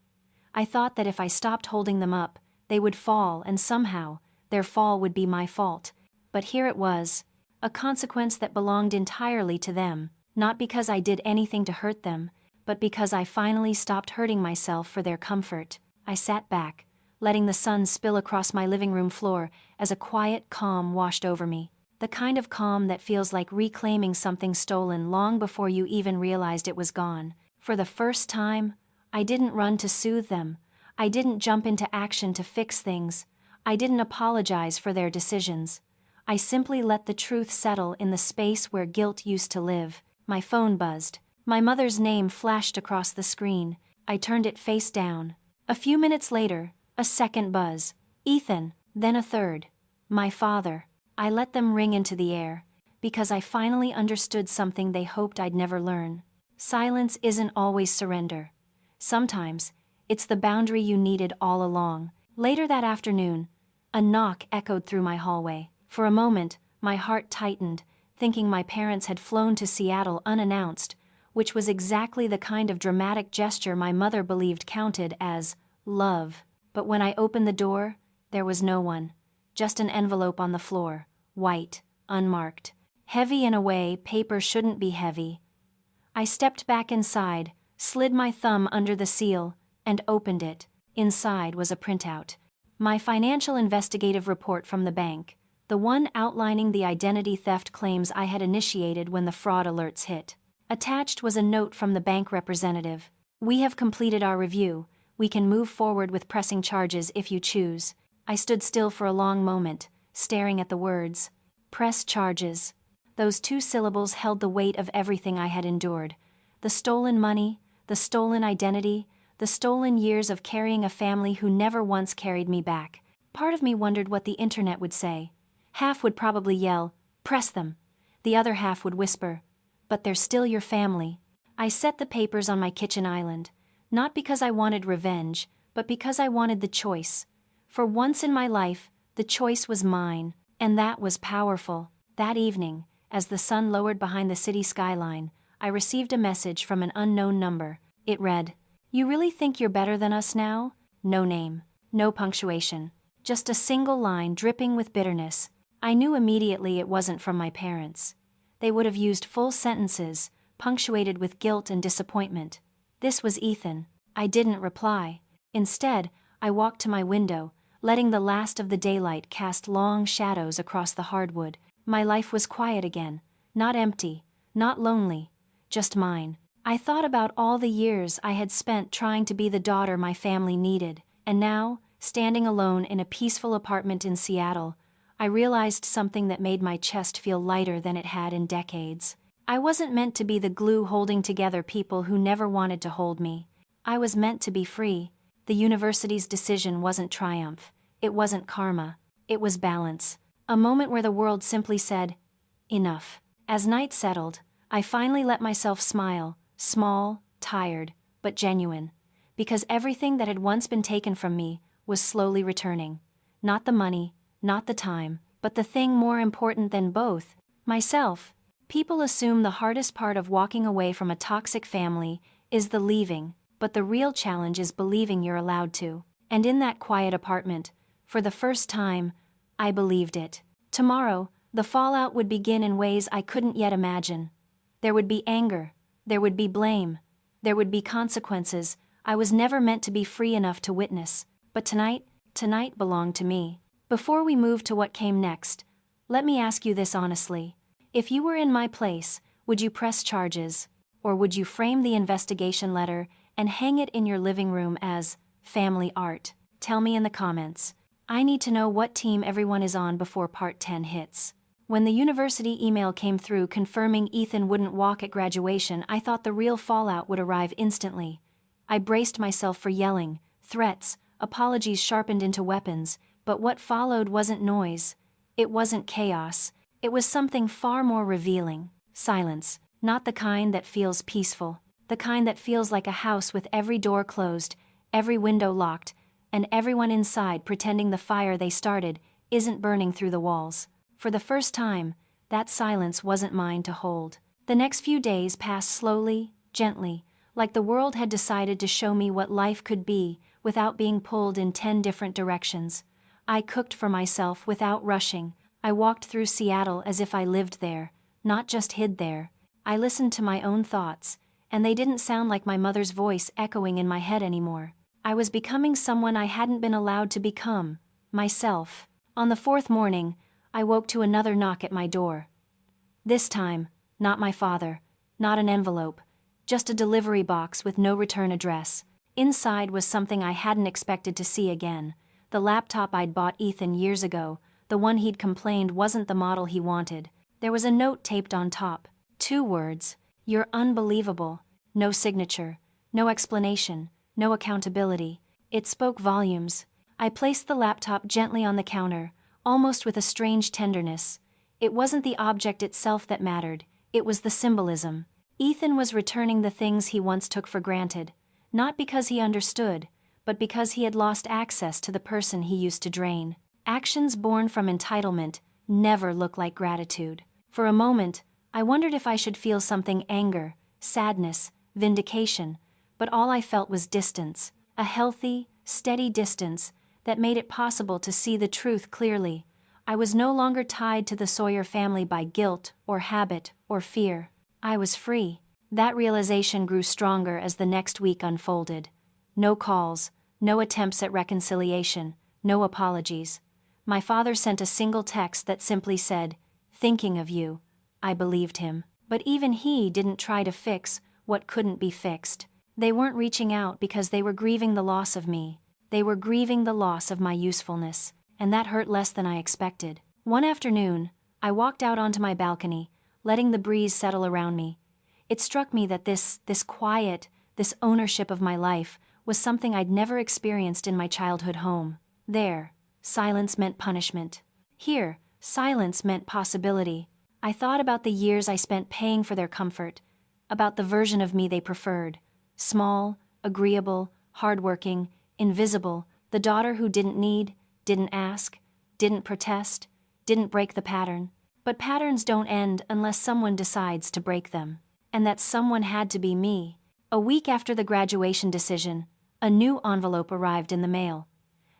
I thought that if I stopped holding them up, they would fall, and somehow, their fall would be my fault. But here it was, a consequence that belonged entirely to them, not because I did anything to hurt them, but because I finally stopped hurting myself for their comfort. I sat back, letting the sun spill across my living room floor as a quiet calm washed over me. The kind of calm that feels like reclaiming something stolen long before you even realized it was gone. For the first time, I didn't run to soothe them. I didn't jump into action to fix things. I didn't apologize for their decisions. I simply let the truth settle in the space where guilt used to live. My phone buzzed. My mother's name flashed across the screen. I turned it face down. A few minutes later, a second buzz. Ethan, then a third. My father. I let them ring into the air, because I finally understood something they hoped I'd never learn. Silence isn't always surrender. Sometimes, it's the boundary you needed all along. Later that afternoon, a knock echoed through my hallway. For a moment, my heart tightened, thinking my parents had flown to Seattle unannounced, which was exactly the kind of dramatic gesture my mother believed counted as love. But when I opened the door, there was no one. Just an envelope on the floor, white, unmarked. Heavy in a way paper shouldn't be heavy. I stepped back inside, slid my thumb under the seal, and opened it. Inside was a printout. My financial investigative report from the bank, the one outlining the identity theft claims I had initiated when the fraud alerts hit. Attached was a note from the bank representative. "We have completed our review. We can move forward with pressing charges if you choose." I stood still for a long moment, staring at the words. Press charges. Those two syllables held the weight of everything I had endured. The stolen money, the stolen identity, the stolen years of carrying a family who never once carried me back. Part of me wondered what the internet would say. Half would probably yell, "Press them." The other half would whisper, "But they're still your family." I set the papers on my kitchen island, not because I wanted revenge, but because I wanted the choice. For once in my life, the choice was mine, and that was powerful. That evening, as the sun lowered behind the city skyline, I received a message from an unknown number. It read, "You really think you're better than us now?" No name, no punctuation, just a single line dripping with bitterness. I knew immediately it wasn't from my parents. They would have used full sentences, punctuated with guilt and disappointment. This was Ethan. I didn't reply. Instead, I walked to my window, letting the last of the daylight cast long shadows across the hardwood. My life was quiet again, not empty, not lonely, just mine. I thought about all the years I had spent trying to be the daughter my family needed, and now, standing alone in a peaceful apartment in Seattle, I realized something that made my chest feel lighter than it had in decades. I wasn't meant to be the glue holding together people who never wanted to hold me. I was meant to be free. The university's decision wasn't triumph. It wasn't karma. It was balance. A moment where the world simply said, enough. As night settled, I finally let myself smile, small, tired, but genuine. Because everything that had once been taken from me was slowly returning. Not the money, not the time, but the thing more important than both, myself. People assume the hardest part of walking away from a toxic family is the leaving, but the real challenge is believing you're allowed to. And in that quiet apartment, for the first time, I believed it. Tomorrow, The fallout would begin in ways I couldn't yet imagine. There would be anger. There would be blame. There would be consequences I was never meant to be free enough to witness. But tonight belonged to me. Before we move to what came next, let me ask you this honestly. If you were in my place, would you press charges? Or would you frame the investigation letter and hang it in your living room as family art? Tell me in the comments. I need to know what team everyone is on before part 10 hits. When the university email came through confirming Ethan wouldn't walk at graduation, I thought the real fallout would arrive instantly. I braced myself for yelling, threats, apologies sharpened into weapons, but what followed wasn't noise. It wasn't chaos. It was something far more revealing. Silence. Not the kind that feels peaceful. The kind that feels like a house with every door closed, every window locked, and everyone inside pretending the fire they started isn't burning through the walls. For the first time, that silence wasn't mine to hold. The next few days passed slowly, gently, like the world had decided to show me what life could be without being pulled in 10 different directions. I cooked for myself without rushing. I walked through Seattle as if I lived there, not just hid there. I listened to my own thoughts, and they didn't sound like my mother's voice echoing in my head anymore. I was becoming someone I hadn't been allowed to become, myself. On the 4th morning, I woke to another knock at my door. This time, not my father, not an envelope, just a delivery box with no return address. Inside was something I hadn't expected to see again. The laptop I'd bought Ethan years ago, the one he'd complained wasn't the model he wanted. There was a note taped on top. 2 words, "You're unbelievable." No signature, no explanation, no accountability. It spoke volumes. I placed the laptop gently on the counter, almost with a strange tenderness. It wasn't the object itself that mattered, it was the symbolism. Ethan was returning the things he once took for granted, not because he understood, but because he had lost access to the person he used to drain. Actions born from entitlement never look like gratitude. For a moment, I wondered if I should feel something: anger, sadness, vindication, but all I felt was distance, a healthy, steady distance that made it possible to see the truth clearly. I was no longer tied to the Sawyer family by guilt or habit or fear. I was free. That realization grew stronger as the next week unfolded. No calls, no attempts at reconciliation, no apologies. My father sent a single text that simply said, "Thinking of you." I believed him. But even he didn't try to fix what couldn't be fixed. They weren't reaching out because they were grieving the loss of me. They were grieving the loss of my usefulness, and that hurt less than I expected. One afternoon, I walked out onto my balcony, letting the breeze settle around me. It struck me that this quiet, this ownership of my life, was something I'd never experienced in my childhood home. There, silence meant punishment. Here, silence meant possibility. I thought about the years I spent paying for their comfort, about the version of me they preferred. Small, agreeable, hardworking, invisible, the daughter who didn't need, didn't ask, didn't protest, didn't break the pattern. But patterns don't end unless someone decides to break them. And that someone had to be me. A week after the graduation decision, a new envelope arrived in the mail.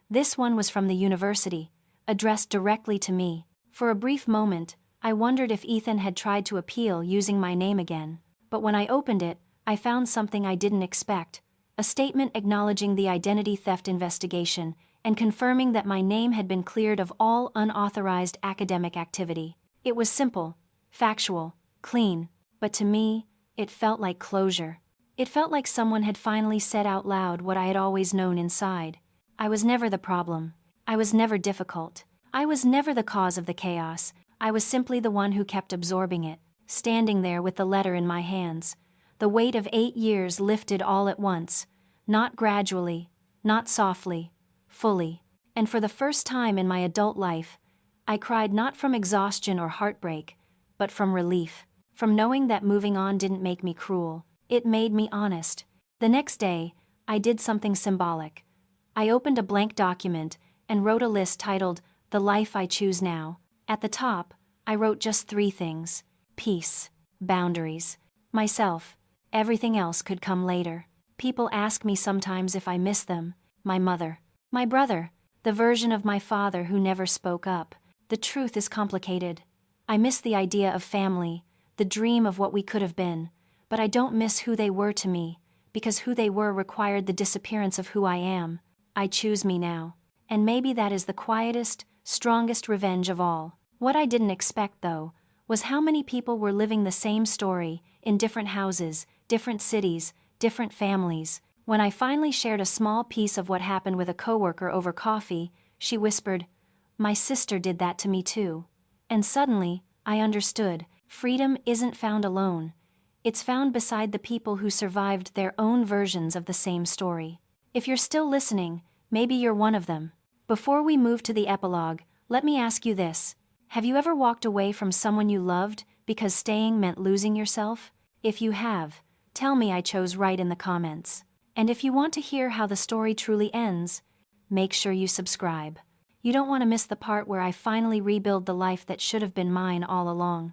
This one was from the university, addressed directly to me. For a brief moment, I wondered if Ethan had tried to appeal using my name again. But when I opened it, I found something I didn't expect. A statement acknowledging the identity theft investigation and confirming that my name had been cleared of all unauthorized academic activity. It was simple, factual, clean, but to me, it felt like closure. It felt like someone had finally said out loud what I had always known inside. I was never the problem. I was never difficult. I was never the cause of the chaos. I was simply the one who kept absorbing it, standing there with the letter in my hands. The weight of 8 years lifted all at once, not gradually, not softly, fully. And for the first time in my adult life, I cried not from exhaustion or heartbreak, but from relief, from knowing that moving on didn't make me cruel. It made me honest. The next day, I did something symbolic. I opened a blank document and wrote a list titled, "The Life I Choose Now." At the top, I wrote just 3 things: peace, boundaries, myself. Everything else could come later. People ask me sometimes if I miss them, my mother, my brother, the version of my father who never spoke up. The truth is complicated. I miss the idea of family, the dream of what we could have been, but I don't miss who they were to me, because who they were required the disappearance of who I am. I choose me now. And maybe that is the quietest, strongest revenge of all. What I didn't expect, though, was how many people were living the same story, in different houses, different cities, different families. When I finally shared a small piece of what happened with a coworker over coffee, she whispered, "My sister did that to me too." And suddenly, I understood, freedom isn't found alone. It's found beside the people who survived their own versions of the same story. If you're still listening, maybe you're one of them. Before we move to the epilogue, let me ask you this. Have you ever walked away from someone you loved because staying meant losing yourself? If you have, tell me I chose right in the comments. And if you want to hear how the story truly ends, make sure you subscribe. You don't want to miss the part where I finally rebuild the life that should have been mine all along.